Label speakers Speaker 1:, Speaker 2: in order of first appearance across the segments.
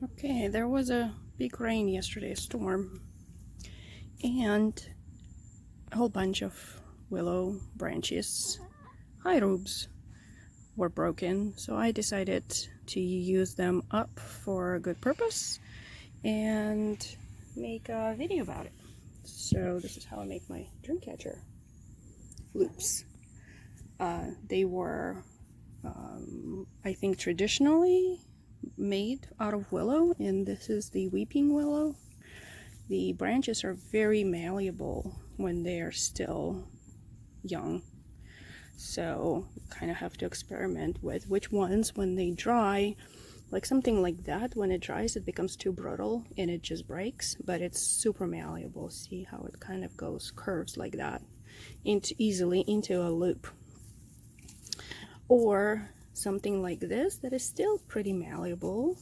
Speaker 1: Okay, there was a big rain yesterday, a storm, and a whole bunch of willow branches, high roots, were broken. So I decided to use them up for a good purpose and make a video about it. So this is how I make my dreamcatcher loops. They were, I think, traditionally made out of willow, and this is the weeping willow. The branches are very malleable when they are still young, so you kind of have to experiment with which ones, when they dry, like something like that, when it dries it becomes too brittle and it just breaks, but it's super malleable. See how it kind of goes, curves like that easily into a loop. Or something like this that is still pretty malleable,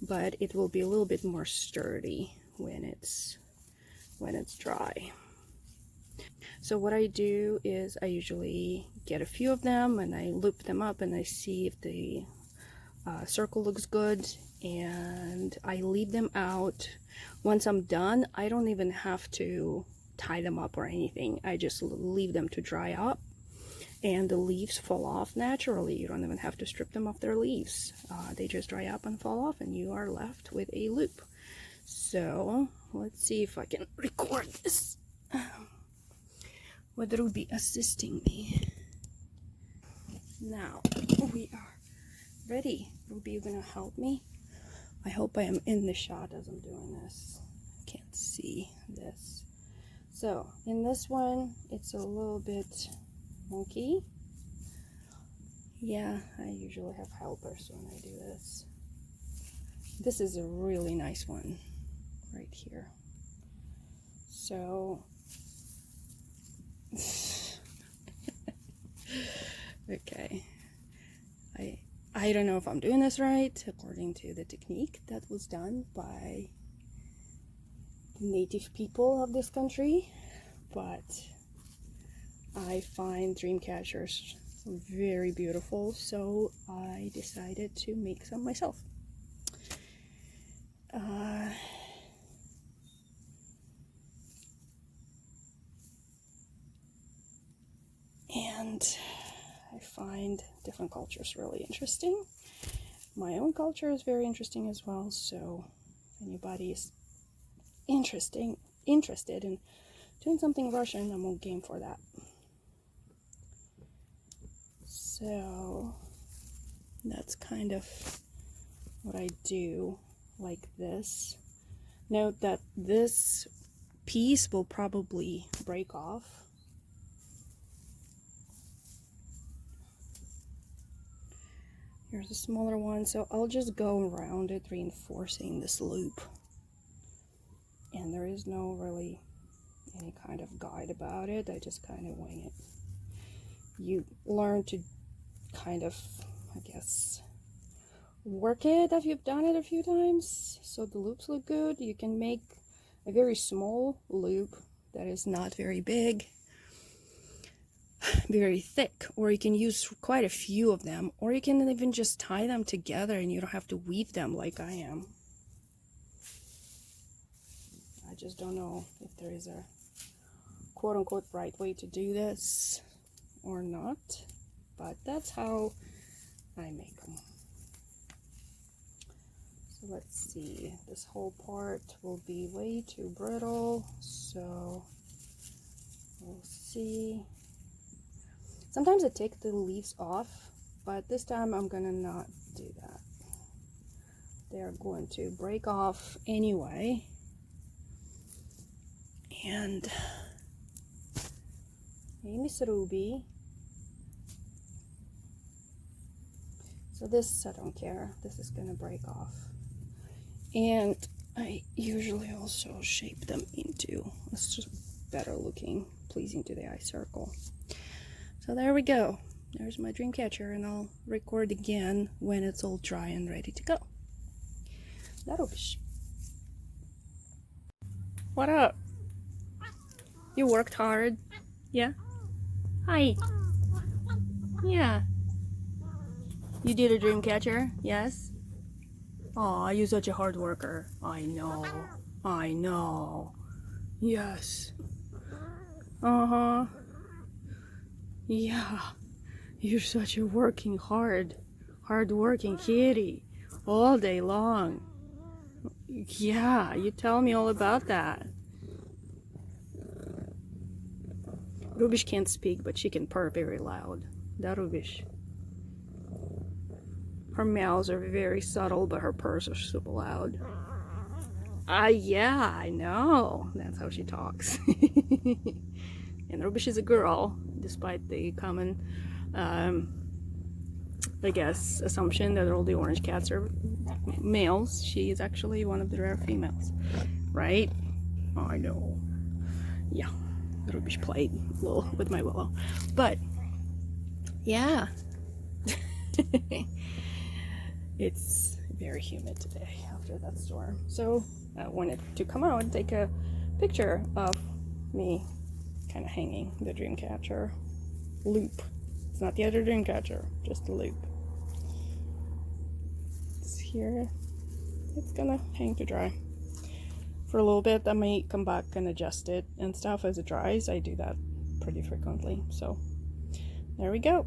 Speaker 1: but it will be a little bit more sturdy when it's dry. So what I do is I usually get a few of them and I loop them up and I see if the circle looks good, and I leave them out. Once I'm done, I don't even have to tie them up or anything. I just leave them to dry up, and the leaves fall off naturally. You don't even have to strip them off their leaves. They just dry up and fall off and you are left with a loop. So let's see if I can record this with Ruby assisting me. Now we are ready. Ruby, you gonna help me? I hope I am in the shot as I'm doing this. I can't see this. So in this one, it's a little bit wonky. Yeah, I usually have helpers when I do this. This is a really nice one right here. So okay, I don't know if I'm doing this right according to the technique that was done by native people of this country, but I find dream catchers very beautiful, so I decided to make some myself. And I find different cultures really interesting. My own culture is very interesting as well, so if anybody is interested in doing something Russian, I'm all game for that. So that's kind of what I do, like this. Note that this piece will probably break off. Here's a smaller one, so I'll just go around it reinforcing this loop. And there is no really any kind of guide about it. I just kind of wing it. You learn to kind of, I guess, work it if you've done it a few times, so the loops look good. You can make a very small loop that is not very big, very thick, or you can use quite a few of them, or you can even just tie them together and you don't have to weave them like I am. I just don't know if there is a quote-unquote right way to do this or not, but that's how I make them. So let's see, this whole part will be way too brittle, so we'll see. Sometimes I take the leaves off, but this time I'm gonna not do that. They're going to break off anyway. And hey, Miss Ruby. So this, I don't care. This is gonna break off. And I usually also shape them into, it's just better looking, pleasing to the eye circle. So there we go. There's my dream catcher, and I'll record again when it's all dry and ready to go. What up? You worked hard? Yeah? Hi. Yeah. You did a dream catcher? Yes? Aw, you're such a hard worker. I know. I know. Yes. Uh-huh. Yeah. You're such a hard-working kitty. All day long. Yeah, you tell me all about that. Rubish can't speak, but she can purr very loud. That Rubish. Her meows are very subtle, but her purrs are super loud. Yeah, I know. That's how she talks. And Rubish is a girl, despite the common, I guess, assumption that all the orange cats are males. She is actually one of the rare females, right? I know. Yeah, Rubish played a little with my Willow, but yeah. It's very humid today after that storm, so I wanted to come out and take a picture of me kind of hanging the dreamcatcher loop. It's not the other dreamcatcher, just the loop. It's here. It's gonna hang to dry for a little bit. I may come back and adjust it and stuff as it dries. I do that pretty frequently, so there we go.